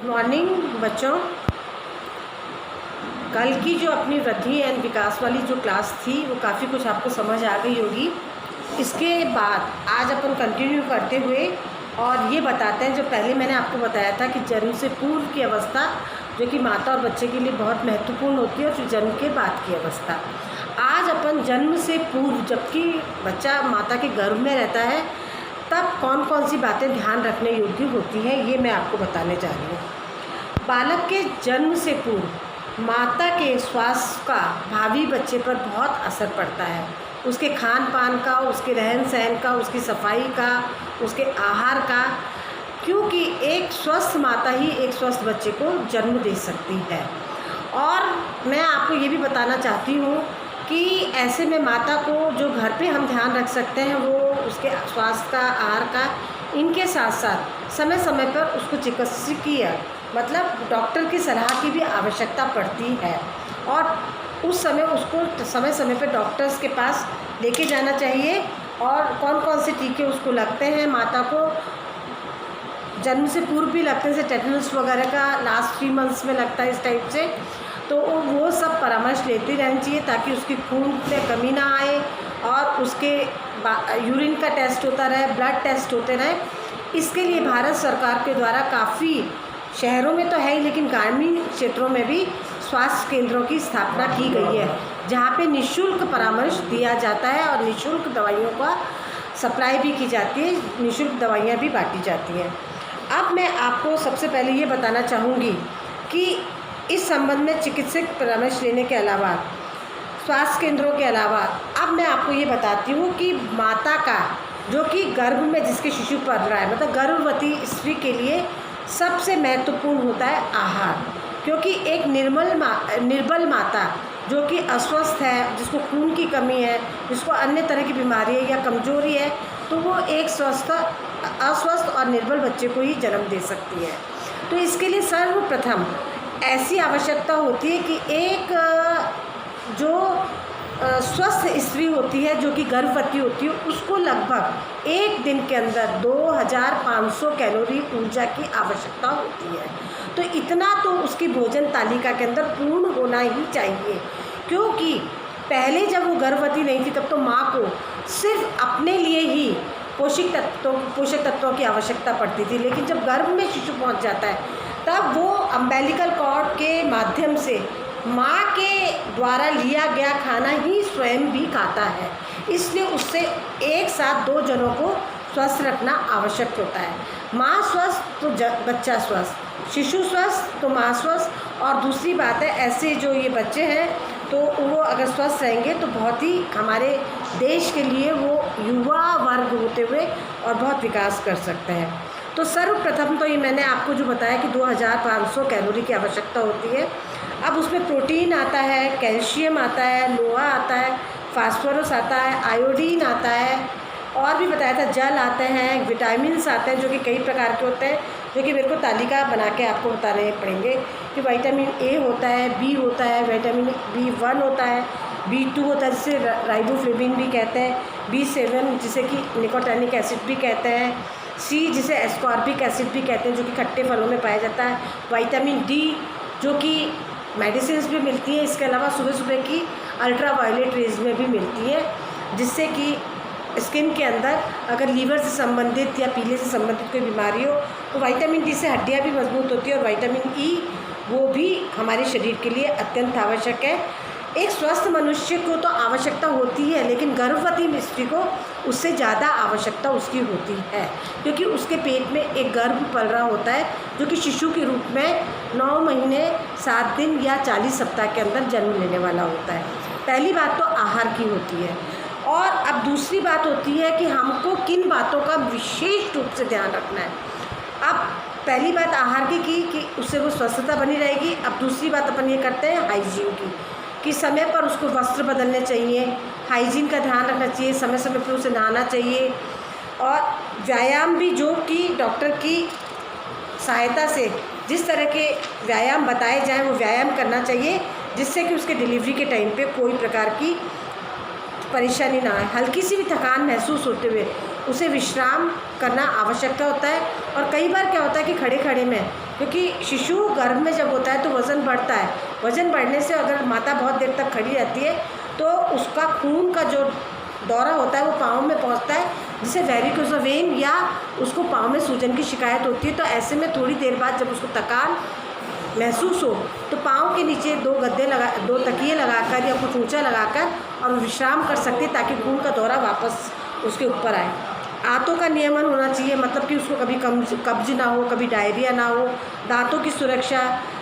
Morning बच्चों। कल की जो अपनी वृद्धि एंड विकास वाली जो क्लास थी वो काफ़ी कुछ आपको समझ आ गई होगी। इसके बाद आज अपन कंटिन्यू करते हुए और ये बताते हैं, जो पहले मैंने आपको बताया था कि जन्म से पूर्व की अवस्था जो कि माता और बच्चे के लिए बहुत महत्वपूर्ण होती है, और फिर जन्म के बाद की अवस्था। आज अपन जन्म से पूर्व, जबकि बच्चा माता के गर्भ में रहता है, तब कौन कौन सी बातें ध्यान रखने योग्य होती हैं, ये मैं आपको बताने जा रही हूँ। बालक के जन्म से पूर्व माता के स्वास्थ्य का भावी बच्चे पर बहुत असर पड़ता है। उसके खान पान का, उसके रहन सहन का, उसकी सफाई का, उसके आहार का, क्योंकि एक स्वस्थ माता ही एक स्वस्थ बच्चे को जन्म दे सकती है। और मैं आपको ये भी बताना चाहती हूँ कि ऐसे में माता को जो घर पे हम ध्यान रख सकते हैं वो उसके स्वास्थ्य का, आहार का, इनके साथ साथ समय समय पर उसको चिकित्सकीय मतलब डॉक्टर की सलाह की भी आवश्यकता पड़ती है, और उस समय उसको समय समय पर डॉक्टर्स के पास लेके जाना चाहिए। और कौन कौन से टीके उसको लगते हैं, माता को जन्म से पूर्व भी लगते हैं, जैसे टेटनस वगैरह का लास्ट 3 मंथ्स में लगता है, इस टाइप से, तो वो सब परामर्श लेती रहनी चाहिए ताकि उसकी खून में कमी ना आए, और उसके यूरिन का टेस्ट होता रहे, ब्लड टेस्ट होते रहे। इसके लिए भारत सरकार के द्वारा काफ़ी शहरों में तो है ही, लेकिन ग्रामीण क्षेत्रों में भी स्वास्थ्य केंद्रों की स्थापना की गई है, जहाँ पे निःशुल्क परामर्श दिया जाता है और निःशुल्क दवाइयों का सप्लाई भी की जाती है, निःशुल्क दवाइयाँ भी बांटी जाती हैं। अब मैं आपको सबसे पहले ये बताना चाहूँगी कि इस संबंध में चिकित्सक परामर्श लेने के अलावा, स्वास्थ्य केंद्रों के अलावा, अब मैं आपको ये बताती हूँ कि माता का जो कि गर्भ में जिसके शिशु पल रहा है, मतलब गर्भवती स्त्री के लिए सबसे महत्वपूर्ण होता है आहार। क्योंकि एक निर्बल माता जो कि अस्वस्थ है, जिसको खून की कमी है, जिसको अन्य तरह की बीमारी है या कमजोरी है, तो वो एक अस्वस्थ और निर्बल बच्चे को ही जन्म दे सकती है। तो इसके लिए सर्वप्रथम ऐसी आवश्यकता होती है कि एक जो स्वस्थ स्त्री होती है, जो कि गर्भवती होती है, उसको लगभग एक दिन के अंदर 2500 कैलोरी ऊर्जा की आवश्यकता होती है। तो इतना तो उसकी भोजन तालिका के अंदर पूर्ण होना ही चाहिए। क्योंकि पहले जब वो गर्भवती नहीं थी तब तो माँ को सिर्फ अपने लिए ही पोषक तत्वों की आवश्यकता पड़ती थी, लेकिन जब गर्भ में शिशु पहुँच जाता है तब वो अम्बेलिकल कॉर्ड के माध्यम से माँ के द्वारा लिया गया खाना ही स्वयं भी खाता है। इसलिए उससे एक साथ 2 जनों को स्वस्थ रखना आवश्यक होता है। माँ स्वस्थ तो बच्चा स्वस्थ, शिशु स्वस्थ तो माँ स्वस्थ। और दूसरी बात है, ऐसे जो ये बच्चे हैं तो वो अगर स्वस्थ रहेंगे तो बहुत ही हमारे देश के लिए वो युवा वर्ग होते हुए और बहुत विकास कर सकते हैं। तो सर्वप्रथम तो ये मैंने आपको जो बताया कि 2500 कैलोरी की आवश्यकता होती है। अब उसमें प्रोटीन आता है, कैल्शियम आता है, लोहा आता है, फास्फोरस आता है, आयोडीन आता है, और भी बताया था जल आते हैं, विटामिन्स आते हैं जो कि कई प्रकार के होते हैं, जो कि मेरे को तालिका बना के आपको बताने पड़ेंगे कि विटामिन ए होता है, बी होता है, विटामिन B1 होता है, B2 होता है जिसे राइबोफ्लेविन भी कहते हैं, B7 जिसे कि निकोटिनिक एसिड भी कहते हैं, C जिसे एस्कॉर्बिक एसिड भी कहते हैं जो कि खट्टे फलों में पाया जाता है, विटामिन D जो कि मेडिसिन भी मिलती है, इसके अलावा सुबह सुबह की अल्ट्रा वायलेट रेज में भी मिलती है, जिससे कि स्किन के अंदर अगर लीवर से संबंधित या पीले से संबंधित कोई बीमारी हो तो विटामिन डी से हड्डियां भी मजबूत होती है, और विटामिन ई वो भी हमारे शरीर के लिए अत्यंत आवश्यक है। एक स्वस्थ मनुष्य को तो आवश्यकता होती है, लेकिन गर्भवती स्त्री को उससे ज़्यादा आवश्यकता उसकी होती है, क्योंकि उसके पेट में एक गर्भ पल रहा होता है जो कि शिशु के रूप में 9 महीने 7 दिन या 40 सप्ताह के अंदर जन्म लेने वाला होता है। पहली बात तो आहार की होती है, और अब दूसरी बात होती है कि हमको किन बातों का विशेष रूप से ध्यान रखना है। अब पहली बात आहार की कि उससे वो स्वस्थता बनी रहेगी। अब दूसरी बात अपन ये करते हैं हाइजीन की, कि समय पर उसको वस्त्र बदलने चाहिए, हाइजीन का ध्यान रखना चाहिए, समय समय पर उसे नहाना चाहिए, और व्यायाम भी जो कि डॉक्टर की सहायता से जिस तरह के व्यायाम बताए जाएं वो व्यायाम करना चाहिए, जिससे कि उसके डिलीवरी के टाइम पे कोई प्रकार की परेशानी ना आए। हल्की सी भी थकान महसूस होते हुए उसे विश्राम करना आवश्यकता होता है। और कई बार क्या होता है कि खड़े खड़े में क्योंकि शिशु गर्भ में जब होता है तो वज़न बढ़ता है। वज़न बढ़ने से अगर माता बहुत देर तक खड़ी रहती है तो उसका खून का जो दौरा होता है वो पाँव में पहुंचता है, जिसे वेरिकोज़ वेन या उसको पाँव में सूजन की शिकायत होती है। तो ऐसे में थोड़ी देर बाद जब उसको थकान महसूस हो तो पाँव के नीचे 2 तकिए लगाकर या कुछ ऊंचा लगाकर और विश्राम कर सकते हैं, ताकि खून का दौरा वापस उसके ऊपर आए। आंतों का नियमन होना चाहिए, मतलब कि उसको कभी कब्ज ना हो, कभी डायरिया ना हो। दांतों की सुरक्षा,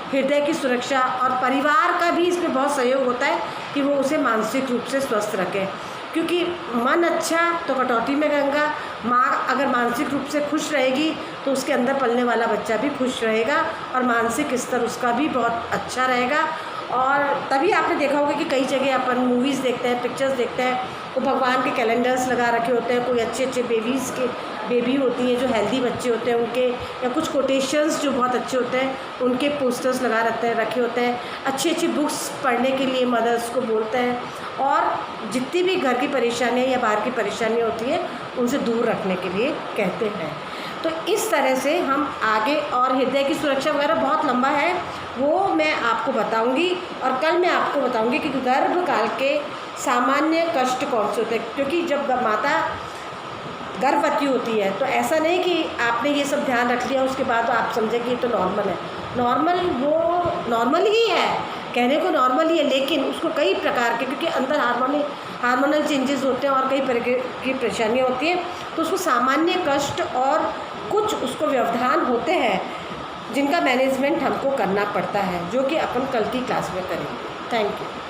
हृदय की सुरक्षा और परिवार का भी इसमें बहुत सहयोग होता है कि वो उसे मानसिक रूप से स्वस्थ रखें, क्योंकि मन अच्छा तो कटौती में गंगा। माँ अगर मानसिक रूप से खुश रहेगी तो उसके अंदर पलने वाला बच्चा भी खुश रहेगा और मानसिक स्तर उसका भी बहुत अच्छा रहेगा। और तभी आपने देखा होगा कि कई जगह अपन मूवीज़ देखते हैं, पिक्चर्स देखते हैं, तो भगवान के कैलेंडर्स लगा रखे होते हैं। कोई अच्छे अच्छे बेबी होती हैं जो हेल्दी बच्चे होते हैं उनके, या कुछ कोटेशंस जो बहुत अच्छे होते हैं उनके पोस्टर्स रखे होते हैं। अच्छी अच्छी बुक्स पढ़ने के लिए मदर्स को बोलते हैं, और जितनी भी घर की परेशानियाँ या बाहर की परेशानियाँ होती हैं उनसे दूर रखने के लिए कहते हैं। तो इस तरह से हम आगे, और हृदय की सुरक्षा वगैरह बहुत लंबा है, वो मैं आपको बताऊंगी। और कल मैं आपको बताऊंगी कि गर्भकाल के सामान्य कष्ट कौन से होते हैं, क्योंकि जब माता गर्भवती होती है तो ऐसा नहीं कि आपने ये सब ध्यान रख लिया उसके बाद आप समझे कि ये तो नॉर्मल है। वो नॉर्मल ही है, कहने को नॉर्मल ही है, लेकिन उसको कई प्रकार के, क्योंकि अंदर हार्मोनल चेंजेस होते हैं और कई प्रकार की परेशानियाँ होती हैं, तो उसको सामान्य कष्ट और कुछ उसको व्यवधान होते हैं जिनका मैनेजमेंट हमको करना पड़ता है, जो कि अपन कल की क्लास में करेंगे। Thank you.